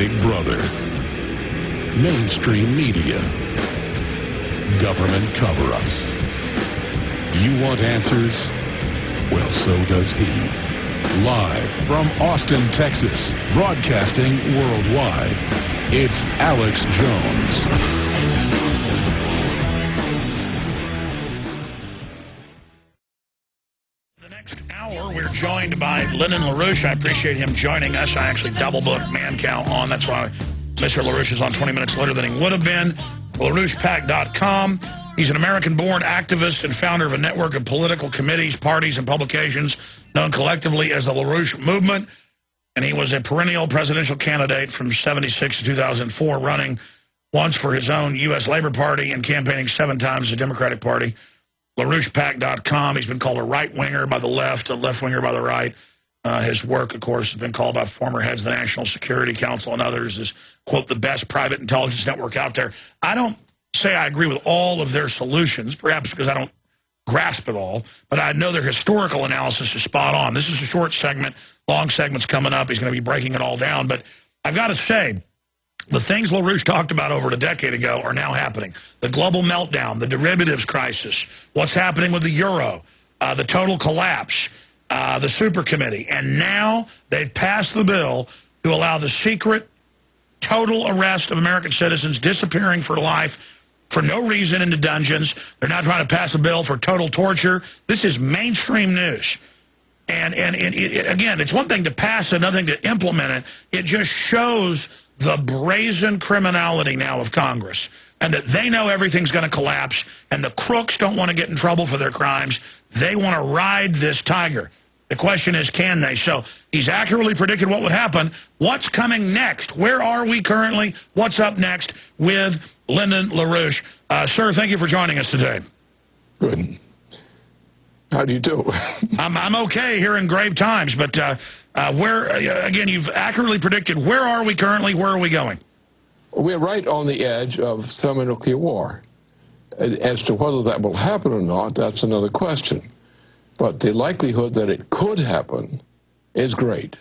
Big Brother, mainstream media, government cover-ups. You want answers? Well, so does he. Live from Austin, Texas, broadcasting worldwide, it's Alex Jones. We're joined by Lyndon LaRouche. I appreciate him joining us. I actually double-booked Man Count on. That's why Mr. LaRouche is on 20 minutes later than he would have been. LaRouchePAC.com. He's an American-born activist and founder of a network of political committees, parties, and publications known collectively as the LaRouche Movement. And he was a perennial presidential candidate from 76 to 2004, running once for his own U.S. Labor Party and campaigning 7 times the Democratic Party. LaRouchePAC.com. He's been called a right-winger by the left, a left-winger by the right. His work, of course, has been called by former heads of the National Security Council and others as, quote, the best private intelligence network out there. I don't say I agree with all of their solutions, perhaps because I don't grasp it all, but I know their historical analysis is spot on. This is a short segment. Long segment's coming up. He's going to be breaking it all down. But I've got to say, the things LaRouche talked about over a decade ago are now happening. The global meltdown, the derivatives crisis, what's happening with the euro, the total collapse, the super committee. And now they've passed the bill to allow the secret total arrest of American citizens disappearing for life for no reason into dungeons. They're now trying to pass a bill for total torture. This is mainstream news. And again, it's one thing to pass it, another thing to implement it. It just shows the brazen criminality now of Congress, and that they know everything's going to collapse, and the crooks don't want to get in trouble for their crimes. They want to ride this tiger. The question is, can they? So he's accurately predicted what would happen. What's coming next? Where are we currently? What's up next with Lyndon LaRouche? Sir, thank you for joining us today. Good. How do you do? I'm okay here in grave times, but where, again, you've accurately predicted. Where are we currently? Where are we going? We're right on the edge of thermonuclear war. As to whether that will happen or not, that's another question. But the likelihood that it could happen is great.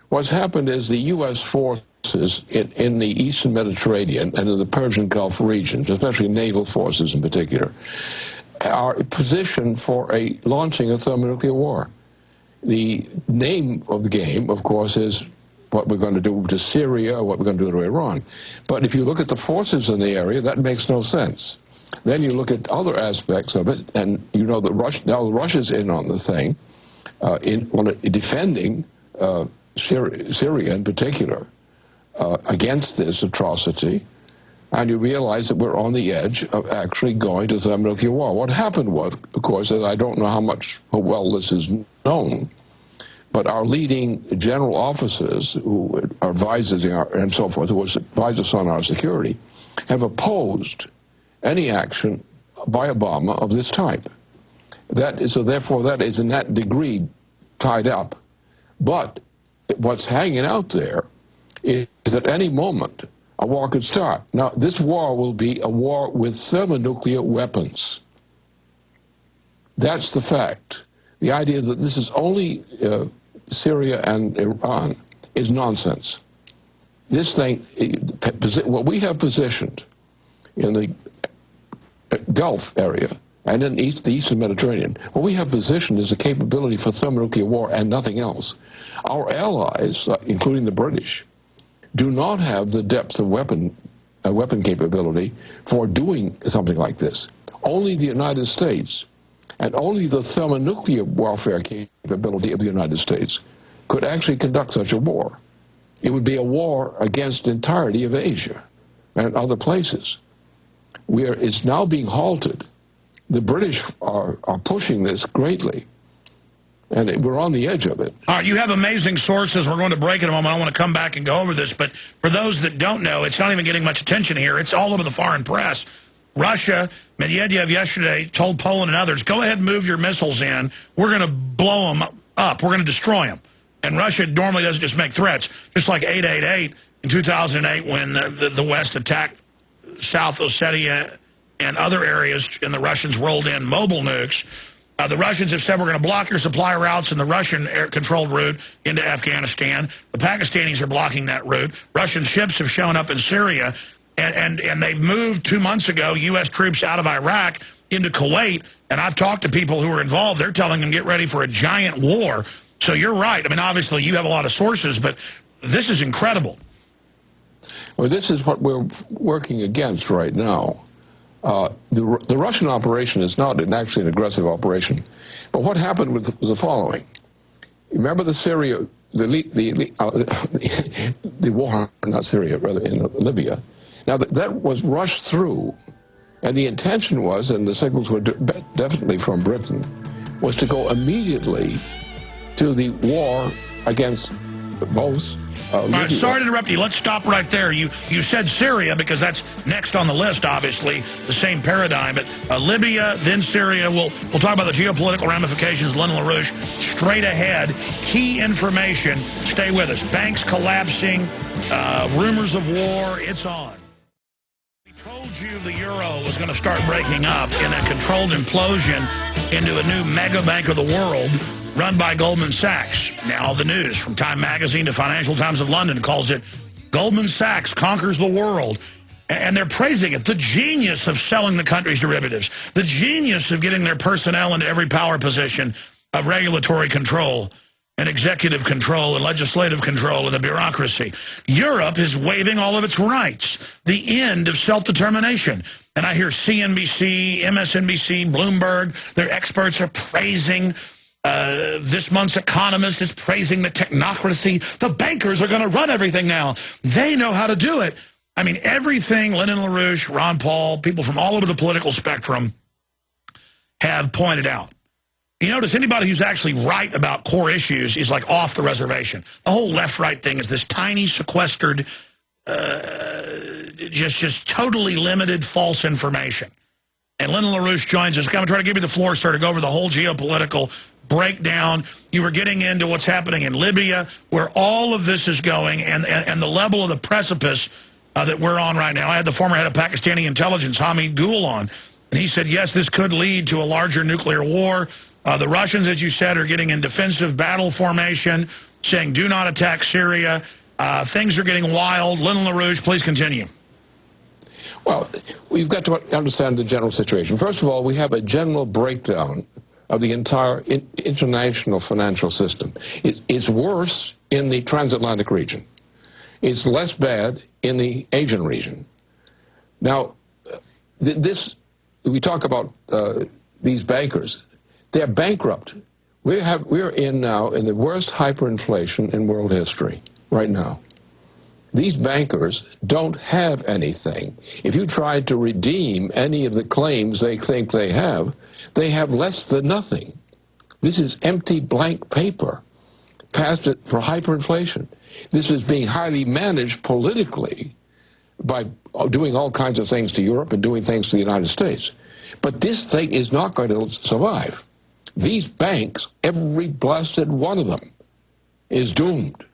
What's happened is the U.S. forces in the eastern Mediterranean and in the Persian Gulf regions, especially naval forces in particular, are positioned for a launching a thermonuclear war. The name of the game, of course, is what we're going to do to Syria or what we're going to do to Iran. But if you look at the forces in the area, that makes no sense. Then you look at other aspects of it, and you know that now Russia's in on the thing, defending Syria in particular against this atrocity. And you realize that we're on the edge of actually going to thermonuclear war. What happened was, of course, and I don't know how well this is known, but our leading general officers who are advisors and so forth, who advise us on our security, have opposed any action by Obama of this type. So therefore, that is in that degree tied up. But what's hanging out there is at any moment a war could start. Now, this war will be a war with thermonuclear weapons. That's the fact. The idea that this is only Syria and Iran is nonsense. This thing, what we have positioned in the Gulf area and in the Eastern Mediterranean, what we have positioned is a capability for thermonuclear war and nothing else. Our allies, including the British, do not have the depth of weapon capability for doing something like this. Only the United States and only the thermonuclear warfare capability of the United States could actually conduct such a war. It would be a war against the entirety of Asia and other places. It's now being halted. The British are pushing this greatly. And we're on the edge of it. All right, you have amazing sources. We're going to break in a moment. I want to come back and go over this. But for those that don't know, it's not even getting much attention here. It's all over the foreign press. Russia, Medvedev yesterday told Poland and others, go ahead and move your missiles in. We're going to blow them up. We're going to destroy them. And Russia normally doesn't just make threats. Just like 888 in 2008 when the West attacked South Ossetia and other areas and the Russians rolled in mobile nukes. The Russians have said we're going to block your supply routes in the Russian controlled route into Afghanistan. The Pakistanis are blocking that route. Russian ships have shown up in Syria, and they've moved 2 months ago U.S. troops out of Iraq into Kuwait. And I've talked to people who are involved. They're telling them get ready for a giant war. So you're right. I mean, obviously you have a lot of sources, but this is incredible. Well, this is what we're working against right now. The Russian operation is not actually an aggressive operation. But what happened was the following. Remember the Syria, the war, not Syria, rather in Libya. Now that was rushed through, and the intention was, and the signals were definitely from Britain, was to go immediately to the war against both. All right, sorry to interrupt you. Let's stop right there. You said Syria because that's next on the list, obviously, the same paradigm. But Libya, then Syria. We'll talk about the geopolitical ramifications. Lyndon LaRouche, straight ahead. Key information. Stay with us. Banks collapsing, rumors of war. It's on. We told you the euro was going to start breaking up in a controlled implosion into a new mega bank of the world, run by Goldman Sachs. Now the news from Time Magazine to Financial Times of London calls it Goldman Sachs conquers the world. And they're praising it. The genius of selling the country's derivatives. The genius of getting their personnel into every power position of regulatory control and executive control and legislative control and the bureaucracy. Europe is waiving all of its rights. The end of self-determination. And I hear CNBC, MSNBC, Bloomberg, their experts are praising. This month's Economist is praising the technocracy. The bankers are going to run everything now. They know how to do it. I mean, everything Lyndon LaRouche, Ron Paul, people from all over the political spectrum have pointed out. You notice anybody who's actually right about core issues is like off the reservation. The whole left-right thing is this tiny, sequestered, just totally limited false information. And Lyndon LaRouche joins us. I'm going to try to give you the floor, sir, to go over the whole geopolitical breakdown. You were getting into what's happening in Libya, where all of this is going, and the level of the precipice that we're on right now. I had the former head of Pakistani intelligence, Hamid Gul, on, and he said, yes, this could lead to a larger nuclear war. The Russians, as you said, are getting in defensive battle formation, saying do not attack Syria. Things are getting wild. Lyndon LaRouche, please continue. Well, we've got to understand the general situation. First of all, we have a general breakdown of the entire international financial system. It's worse in the transatlantic region. It's less bad in the Asian region. Now, we talk about these bankers. They're bankrupt. We're in now in the worst hyperinflation in world history right now. These bankers don't have anything. If you tried to redeem any of the claims they think they have less than nothing. This is empty blank paper passed it for hyperinflation. This is being highly managed politically by doing all kinds of things to Europe and doing things to the United States. But this thing is not going to survive. These banks, every blasted one of them, is doomed.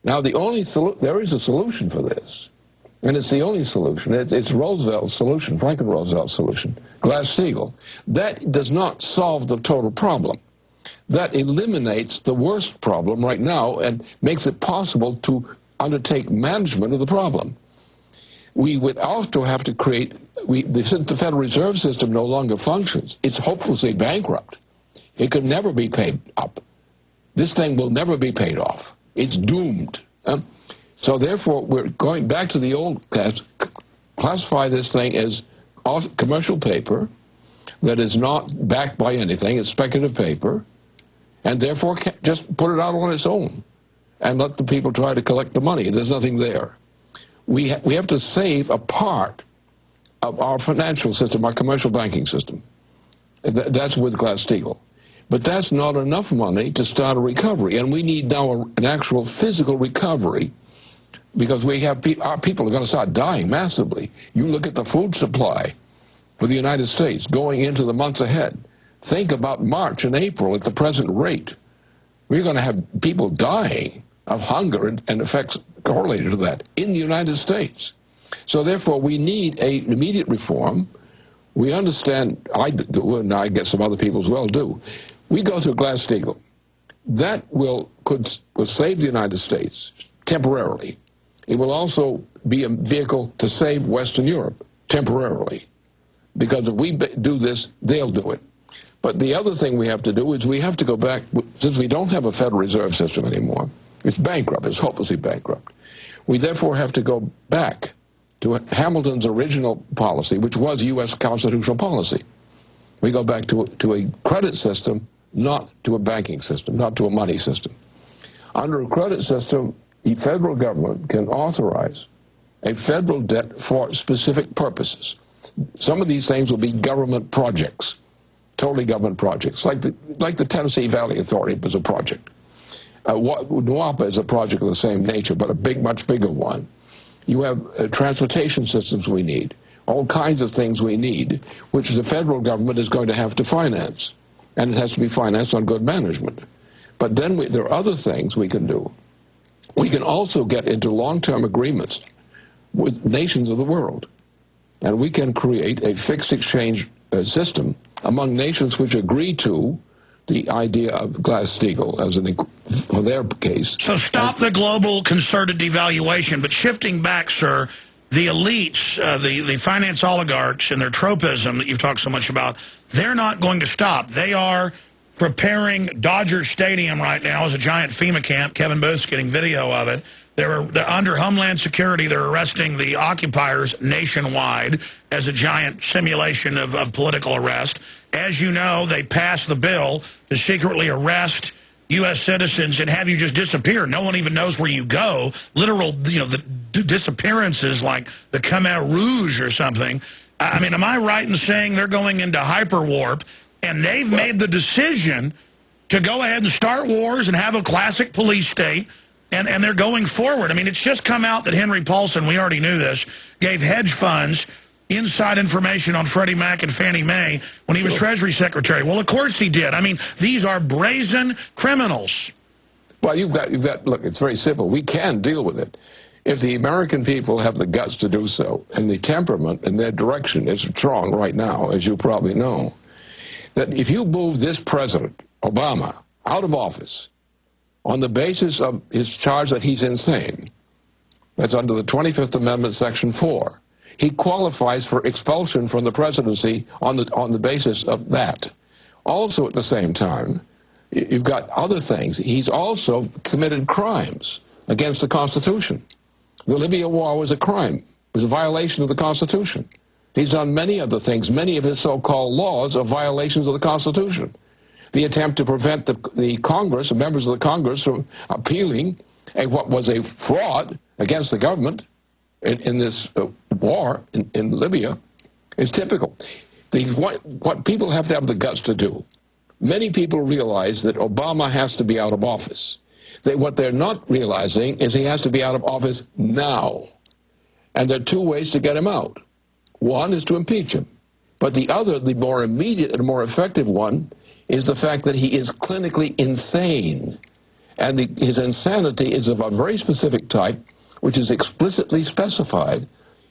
Now, there is a solution for this, and it's the only solution. It's Roosevelt's solution, Franklin Roosevelt's solution, Glass-Steagall. That does not solve the total problem. That eliminates the worst problem right now and makes it possible to undertake management of the problem. We would also have to create, since the Federal Reserve System no longer functions, it's hopelessly bankrupt. It could never be paid up. This thing will never be paid off. It's doomed. So therefore, we're going back to the old classify this thing as commercial paper that is not backed by anything. It's speculative paper. And therefore, just put it out on its own and let the people try to collect the money. There's nothing there. We have to save a part of our financial system, our commercial banking system. That's with Glass-Steagall. But that's not enough money to start a recovery. And we need now an actual physical recovery because our people are going to start dying massively. You look at the food supply for the United States going into the months ahead. Think about March and April at the present rate. We're going to have people dying of hunger and effects correlated to that in the United States. So therefore, we need an immediate reform We understand, I do, and I guess some other people as well do. We go through Glass-Steagall. That will save the United States temporarily. It will also be a vehicle to save Western Europe temporarily. Because if we do this, they'll do it. But the other thing we have to do is we have to go back, since we don't have a Federal Reserve System anymore, it's bankrupt, it's hopelessly bankrupt. We therefore have to go back to Hamilton's original policy, which was U.S. constitutional policy. We go back to a credit system, not to a banking system, not to a money system. Under a credit system, the federal government can authorize a federal debt for specific purposes. Some of these things will be government projects, totally government projects, like the Tennessee Valley Authority was a project. NWAPA is a project of the same nature, but a much bigger one. You have transportation systems we need, all kinds of things we need, which the federal government is going to have to finance. And it has to be financed on good management. But then there are other things we can do. We can also get into long-term agreements with nations of the world. And we can create a fixed exchange system among nations which agree to the idea of Glass-Steagall as for their case. So stop the global concerted devaluation. But shifting back, sir, the elites, the finance oligarchs and their tropism that you've talked so much about, they're not going to stop. They are preparing Dodger Stadium right now as a giant FEMA camp. Kevin Booth's getting video of it. They're under Homeland Security. They're arresting the occupiers nationwide as a giant simulation of political arrest. As you know, they passed the bill to secretly arrest U.S. citizens and have you just disappear. No one even knows where you go. Literal, the disappearances like the Khmer Rouge or something. I mean, am I right in saying they're going into hyperwarp and they've made the decision to go ahead and start wars and have a classic police state? And they're going forward. I mean, it's just come out that Henry Paulson, we already knew this, gave hedge funds inside information on Freddie Mac and Fannie Mae when he was Treasury Secretary. Well, of course he did. I mean, these are brazen criminals. Well, you've got, look, it's very simple. We can deal with it. If the American people have the guts to do so, and the temperament and their direction is strong right now, as you probably know, that if you move this president, Obama, out of office, on the basis of his charge that he's insane, that's under the 25th Amendment, Section 4. He qualifies for expulsion from the presidency on the basis of that. Also, at the same time, you've got other things. He's also committed crimes against the Constitution. The Libya war was a crime. It was a violation of the Constitution. He's done many other things. Many of his so-called laws are violations of the Constitution. The attempt to prevent the Congress, the members of the Congress, from appealing what was a fraud against the government in this war in Libya is typical. What people have to have the guts to do, many people realize that Obama has to be out of office. What they're not realizing is he has to be out of office now. And there are two ways to get him out. One is to impeach him. But the other, the more immediate and more effective one, is the fact that he is clinically insane. And his insanity is of a very specific type, which is explicitly specified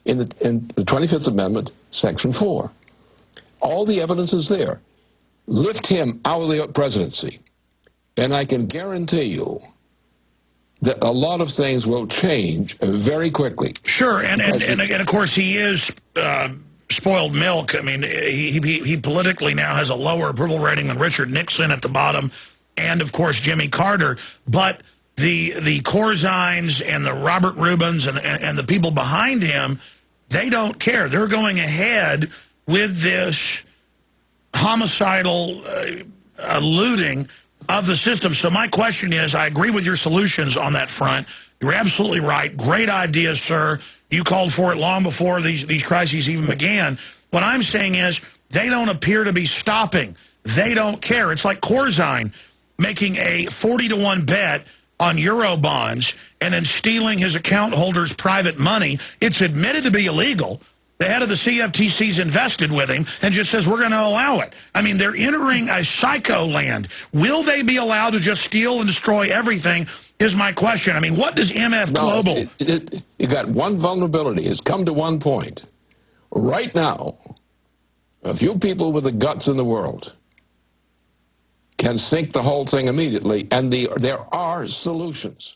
in the 25th Amendment, Section 4. All the evidence is there. Lift him out of the presidency, and I can guarantee you that a lot of things will change very quickly. Sure, and of course he is spoiled milk. I mean, he politically now has a lower approval rating than Richard Nixon at the bottom, and of course Jimmy Carter. But the Corzines and the Robert Rubins and the people behind him, they don't care. They're going ahead with this homicidal looting of the system. So my question is, I agree with your solutions on that front. You're absolutely right. Great idea, sir. You called for it long before these crises even began. What I'm saying is they don't appear to be stopping. They don't care. It's like Corzine making a 40-to-1 bet on Euro bonds and then stealing his account holders' private money. It's admitted to be illegal. The head of the CFTC's invested with him and just says, we're going to allow it. I mean, they're entering a psycho land. Will they be allowed to just steal and destroy everything is my question. I mean, what does MF Global... You got one vulnerability. It's come to one point. Right now, A few people with the guts in the world can sink the whole thing immediately, and there are solutions.